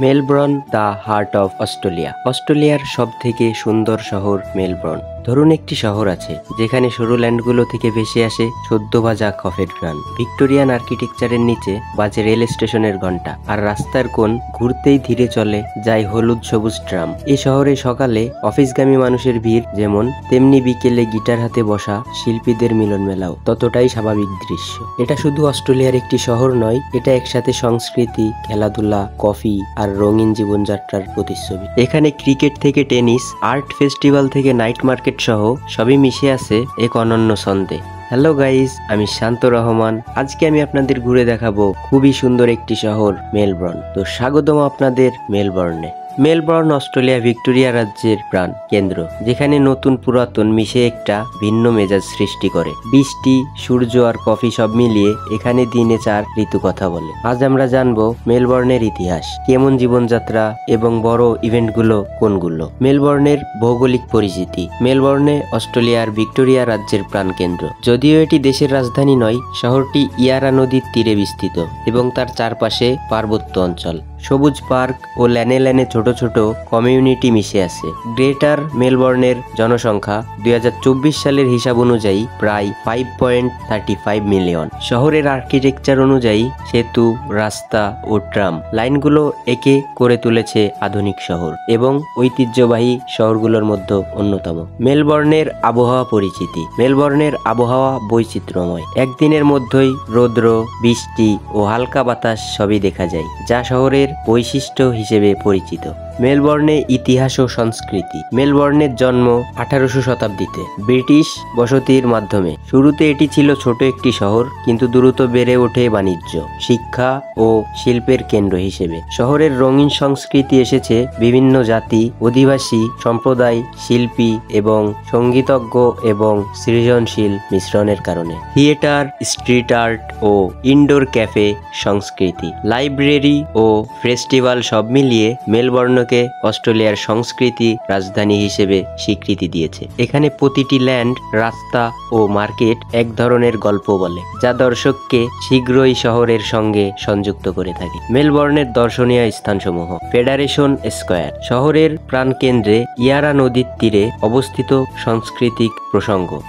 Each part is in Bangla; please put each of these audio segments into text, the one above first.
Melbourne the heart of Australia. অস্ট্রেলিয়ার সব থেকে সুন্দর শহর মেলবোর্ন। ধরুন একটি শহর আছে যেখানে সরু ল্যান্ডগুলো থেকে ভেসে আসে সদ্য ভাজা কফির ঘ্রাণ, ভিক্টোরিয়ান আর্কিটেকচারের নিচে বাজে রেল স্টেশনের ঘন্টা, আর রাস্তার কোণ ঘুরতেই ধীরে চলে যায় হলুদ সবুজ ট্রাম। এ শহরে সকালে অফিসগামী মানুষের ভিড় যেমন, তেমনি বিকেলে গিটার হাতে বসা শিল্পীদের মিলন মেলাও ততটাই স্বাভাবিক দৃশ্য। এটা শুধু অস্ট্রেলিয়ার একটি শহর নয়, এটা একসাথে সংস্কৃতি, খেলাধুলা, কফি আর রঙিন জীবনযাত্রার প্রতিচ্ছবি। এখানে ক্রিকেট থেকে টেনিস, আর্ট ফেস্টিভ্যাল থেকে নাইট মার্কেট সহ সবই মিশে আছে এক অনন্য ছন্দে। হ্যালো গাইজ, আমি শান্ত রহমান। আজকে আমি আপনাদের ঘুরে দেখাবো খুবই সুন্দর একটি শহর মেলবোর্ন। তো স্বাগতম আপনাদের মেলবোর্নে। মেলবোর্ন অস্ট্রেলিয়া ভিক্টোরিয়া রাজ্যের প্রাণ কেন্দ্র, যেখানে নতুন পুরাতন মিশে একটা ভিন্ন মেজাজ সৃষ্টি করে। বৃষ্টি, সূর্য আর কফি সব মিলিয়ে এখানে দিনে 4 ঋতু কথা বলে। আজ আমরা জানবো মেলবোর্নের ইতিহাস, কেমন জীবনযাত্রা এবং বড় ইভেন্টগুলো কোনগুলো। মেলবোর্নের ভৌগোলিক পরিচিতি। মেলবোর্নে অস্ট্রেলিয়ার ভিক্টোরিয়া রাজ্যের প্রাণকেন্দ্র। যদিও এটি দেশের রাজধানী নয়, শহরটি ইয়ারা নদীর তীরে বিস্তৃত এবং তার চারপাশে পার্বত্য অঞ্চল, সবুজ পার্ক ও ল্যানে ল্যানে ছোট ছোট কমিউনিটি মিশে আছে। গ্রেটার মেলবোর্নের জনসংখ্যা 2024 সালের হিসাব অনুযায়ী প্রায় 5.35 মিলিয়ন। শহরের আর্কিটেকচার অনুযায়ী সেতু, রাস্তা ও ট্রাম লাইনগুলো একে করে তুলেছে আধুনিক শহর এবং ঐতিহ্যবাহী শহরগুলোর মধ্যে অন্যতম। মেলবোর্নের আবহাওয়া পরিচিতি। মেলবোর্নের আবহাওয়া বৈচিত্র্যময়। একদিনের মধ্যেই রৌদ্র, বৃষ্টি ও হালকা বাতাস সবই দেখা যায়, যা শহরের বৈশিষ্ট্য হিসেবে পরিচিত। মেলবোর্নে ইতিহাস ও সংস্কৃতি। মেলবোর্নের জন্ম 1800 শতাব্দীতে ব্রিটিশ বসতির মাধ্যমে। শুরুতে এটি ছিল ছোট একটি শহর, কিন্তু দ্রুত বেড়ে ওঠে বাণিজ্য, শিক্ষা ও শিল্পের কেন্দ্র হিসেবে। শহরের রঙিন সংস্কৃতি এসেছে বিভিন্ন জাতি, অধিবাসী সম্প্রদায়, শিল্পী এবং সঙ্গীতজ্ঞ এবং সৃজনশীল মিশ্রণের কারণে। থিয়েটার, স্ট্রিট আর্ট ও ইনডোর ক্যাফে সংস্কৃতি, লাইব্রেরি ও ফেস্টিভ্যাল সব মিলিয়ে মেলবোর্নকে অস্ট্রেলিয়ার সংস্কৃতি রাজধানী হিসেবে স্বীকৃতি দিয়েছে। এখানে প্রতিটি ল্যান্ড, রাস্তা ও মার্কেট এক ধরনের গল্প বলে, যা দর্শককে শীঘ্রই শহরের সঙ্গে সংযুক্ত করে থাকে। মেলবোর্নের দর্শনীয় স্থানসমূহ। ফেডারেশন স্কয়ার, শহরের প্রাণকেন্দ্রে ইয়ারা নদীর তীরে অবস্থিত সাংস্কৃতিক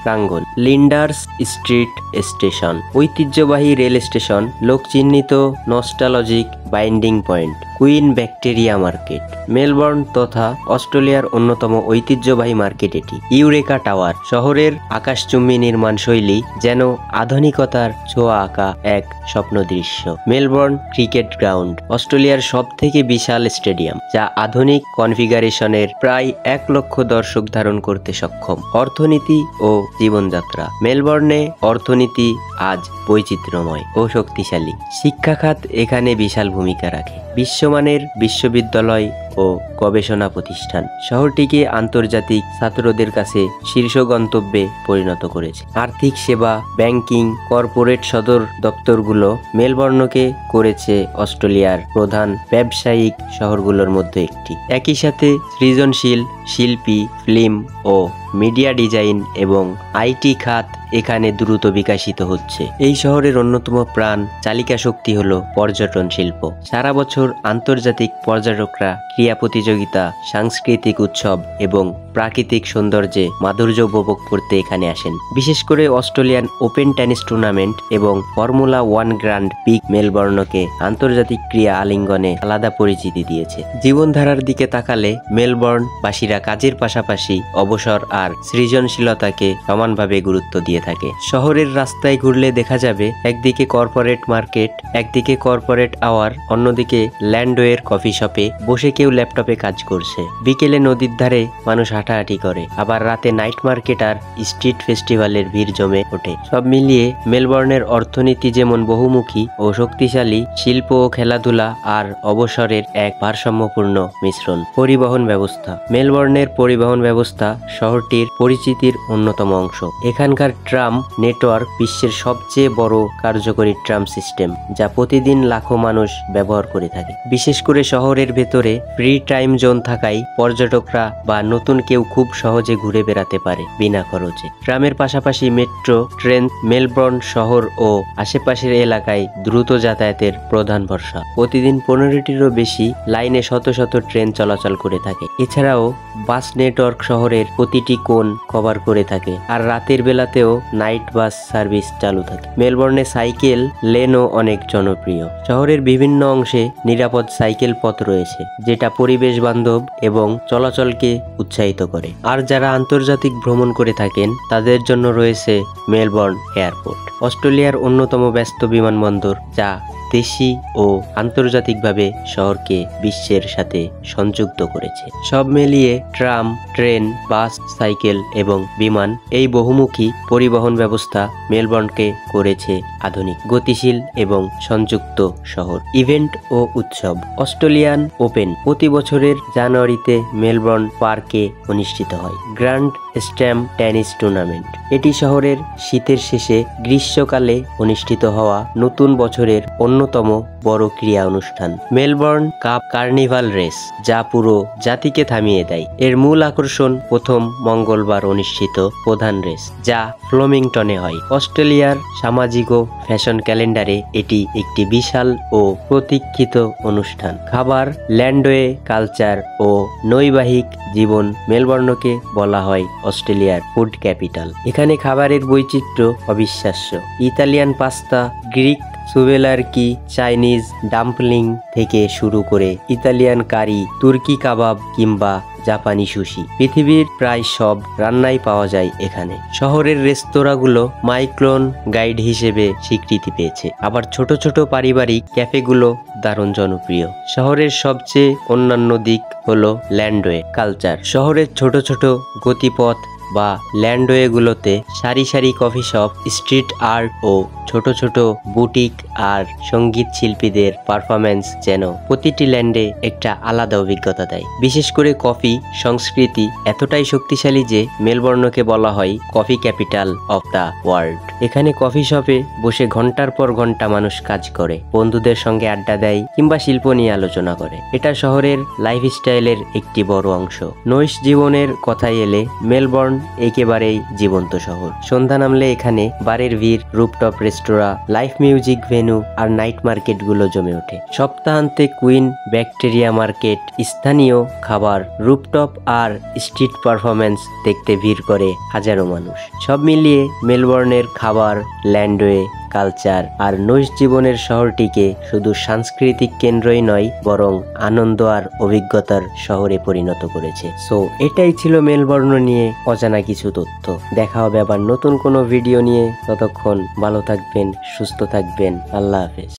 প্রাঙ্গণ। লিন্ডার্স স্ট্রিট স্টেশন, ঐতিহ্যবাহী রেল স্টেশন, লোকচিহ্নিত nostalgic binding point. Queen Victoria Market, Melbourne তথা অস্ট্রেলিয়ার অন্যতম ঐতিহ্যবাহী মার্কেট এটি। ইউরেকা টাওয়ার, শহরের আকাশচুম্বী নির্মাণ শৈলী যেন আধুনিকতার ছোঁয়া আঁকা এক স্বপ্ন দৃশ্য। মেলবোর্ন ক্রিকেট গ্রাউন্ড, অস্ট্রেলিয়ার সব থেকে বিশাল স্টেডিয়াম, যা আধুনিক কনফিগারেশনের প্রায় 1 লক্ষ দর্শক ধারণ করতে সক্ষম। অর্থনীতি ও জীবনযাত্রা। মেলবোর্নে অর্থনীতি আজ বৈচিত্র্যময় ও শক্তিশালী। শিক্ষা খাত এখানে বিশাল ভূমিকা রাখে। বিশ্বমানের বিশ্ববিদ্যালয় ও গবেষণা প্রতিষ্ঠান শহরটিকে আন্তর্জাতিক ছাত্রদের কাছে শীর্ষ গন্তব্যে পরিণত করেছে। আর্থিক সেবা, ব্যাংকিং, কর্পোরেট সদর দপ্তরগুলো মেলবোর্নকে করেছে অস্ট্রেলিয়ার প্রধান ব্যবসায়িক শহরগুলোর মধ্যে একটি। একই সাথে সৃজনশীল শিল্পী, ফিল্ম ও মিডিয়া ডিজাইন এবং আইটি খাত এখানে দ্রুত বিকশিত হচ্ছে। এই শহরের অন্যতম প্রাণ চালিকা শক্তি হলো পর্যটন শিল্প। সারা বছর আন্তর্জাতিক পর্যটকরা ক্রীড়া প্রতিযোগিতা, সাংস্কৃতিক উৎসব এবং প্রাকৃতিক সৌন্দর্যে মাধুর্য উপভোগ করতে এখানে আসেন। বিশেষ করে অস্ট্রেলিয়ান ওপেন টেনিস টুর্নামেন্ট এবং ফর্মুলা 1 গ্র্যান্ড পিক মেলবোর্নকে আন্তর্জাতিক ক্রীড়া আলিঙ্গনে আলাদা পরিচিতি দিয়েছে। জীবনধারার দিকে তাকালে মেলবোর্নবাসীরা কাজের পাশাপাশি অবসর আর সৃজনশীলতাকে সমানভাবে গুরুত্ব দিয়ে থাকে। শহরের রাস্তায় ঘুরলে দেখা যাবে একদিকে কর্পোরেট মার্কেট, একদিকে কর্পোরেট আওয়ার, অন্যদিকে ল্যান্ডওয়ের কফি শপে বসে কেউ ল্যাপটপে কাজ করছে। বিকেলে নদীর ধারে মানুষ হাঁটাহাঁটি করে, আবার রাতে নাইট মার্কেট আর স্ট্রিট ফেস্টিভ্যালের ভিড় জমে ওঠে। সব মিলিয়ে মেলবোর্নের অর্থনীতি যেমন বহুমুখী ও শক্তিশালী, শিল্প ও খেলাধুলা আর অবসরের এক ভারসাম্যপূর্ণ মিশ্রণ। পরিবহন ব্যবস্থা। মেলবোর্নের পরিবহন ব্যবস্থা শহরটির পরিচিতির অন্যতম অংশ। এখানকার ট্রাম নেটওয়ার্ক বিশ্বের সবচেয়ে বড় কার্যকরী ট্রাম সিস্টেম, যা প্রতিদিন লাখো মানুষ ব্যবহার করে থাকে। বিশেষ করে শহরের ভেতরে ফ্রি টাইম জোন থাকায় পর্যটকরা বা নতুন কেউ কেউ খুব সহজে ঘুরে বেড়াতে পারে বিনা খরচে। ট্রামের পাশাপাশি মেট্রো ট্রেন মেলবোর্ন শহর ও আশেপাশের এলাকায় দ্রুত যাতায়াতের প্রধান ভরসা। প্রতিদিন 15টিরও বেশি লাইনে শত শত ট্রেন চলাচল করে থাকে। এছাড়াও বাস নেটওয়ার্ক শহরের প্রতিটি কোণ কভার করে থাকে, আর রাতের বেলাতেও নাইট বাস সার্ভিস চালু থাকে। মেলবোর্নে সাইকেল লেনও অনেক জনপ্রিয়। শহরের বিভিন্ন অংশে নিরাপদ সাইকেল পথ রয়েছে, যেটা পরিবেশ বান্ধব এবং চলাচলকে উৎসাহিত করে। আর যারা আন্তর্জাতিক ভ্রমণ করে থাকেন তাদের জন্য রয়েছে মেলবোর্ন এয়ারপোর্ট, অস্ট্রেলিয়ার অন্যতম ব্যস্ত বিমানবন্দর, যা দেশি ও আন্তর্জাতিকভাবে শহরকে বিশ্বের সাথে সংযুক্ত করেছে। সব মিলিয়ে ট্রাম, ট্রেন, বাস, সাইকেল এবং বিমান এই বহুমুখী পরিবহন ব্যবস্থা মেলবোর্নকে করেছে আধুনিক, গতিশীল এবং সংযুক্ত শহর। ইভেন্ট ও উৎসব। অস্ট্রেলিয়ান ওপেন প্রতি বছরের জানুয়ারিতে মেলবোর্ন পার্কে অনুষ্ঠিত হয়। গ্র্যান্ড স্ট্যাম টেনিস টুর্নামেন্ট, এটি শহরের শীতের শেষে গ্রীষ্মকালে অনুষ্ঠিত হওয়া নতুন বছরের অন্যতম বড় ক্রীড়া অনুষ্ঠান। মেলবোর্ন কাপ কার্নিভাল রেস, যা পুরো জাতিকে থামিয়ে দেয়। এর মূল আকর্ষণ প্রথম মঙ্গলবার অনুষ্ঠিত প্রধান রেস, যা ফ্লেমিংটনে হয়। অস্ট্রেলিয়ার সামাজিক ও ফ্যাশন ক্যালেন্ডারে এটি একটি বিশাল ও প্রতীক্ষিত অনুষ্ঠান। খাবার, ল্যান্ডওয়ে কালচার ও নৈবাহিক জীবন। মেলবোর্নকে বলা হয় অস্ট্রেলিয়ার ফুড ক্যাপিটাল। এখানে খাবারের বৈচিত্র্য অবিশ্বাস্য। Italian pasta, Greek souvlaki, Chinese dumpling থেকে শুরু করে ইতালিয়ান কারি, তুর্কি কাবাব কিংবা জাপানি সুশি, পৃথিবীর প্রায় সব রান্নাই পাওয়া যায় এখানে। শহরের রেস্তোরাঁগুলো মাইক্রোন গাইড হিসেবে স্বীকৃতি পেয়েছে, আবার ছোট ছোট পারিবারিক ক্যাফেগুলো দারুণ জনপ্রিয়। শহরের সবচেয়ে অন্যান্য দিক হলো ল্যান্ডওয়ে কালচার। শহরের ছোট ছোট গতিপথ বা ল্যান্ডওয়েগুলোতে সারি সারি কফি শপ, স্ট্রিট আর্ট ও ছোট ছোট বুটিক আর সঙ্গীত শিল্পীদের পারফরম্যান্স যেন প্রতিটি ল্যান্ডে একটা আলাদা অভিজ্ঞতা দেয়। বিশেষ করে কফি সংস্কৃতি এতটাই শক্তিশালী যে মেলবোর্নকে বলা হয় coffee capital of the world. এখানে কফি শপে বসে ঘন্টার পর ঘন্টা মানুষ কাজ করে, বন্ধুদের সঙ্গে আড্ডা দেয় কিংবা শিল্প নিয়ে আলোচনা করে। এটা শহরের লাইফস্টাইলের একটি বড় অংশ। নৈশ জীবনের কথায় এলে মেলবোর্ন একেবারেই জীবন্ত শহর। সন্ধ্যা নামলে এখানে বারের ভিড়, রুপটপ রেস্তোরাঁ, লাইভ মিউজিক ভেন্যু আর নাইট মার্কেট গুলো জমে ওঠে। সপ্তাহান্তে কুইন ব্যাকটেরিয়া মার্কেট, স্থানীয় খাবার, রুপটপ আর স্ট্রিট পারফরম্যান্স দেখতে ভিড় করে হাজারো মানুষ। সব মিলিয়ে মেলবোর্নের খাবার, ল্যান্ডওয়ে কালচার আর নৈশ জীবনের শহরটিকে শুধু সাংস্কৃতিক কেন্দ্রই নয়, বরং আনন্দ আর অভিজ্ঞতার শহরে পরিণত করেছে। সো এটাই ছিল মেলবোর্ন নিয়ে অজানা কিছু তথ্য। দেখা হবে আবার নতুন কোনো ভিডিও নিয়ে। ততক্ষণ ভালো থাকবেন, সুস্থ থাকবেন। আল্লাহ হাফেজ।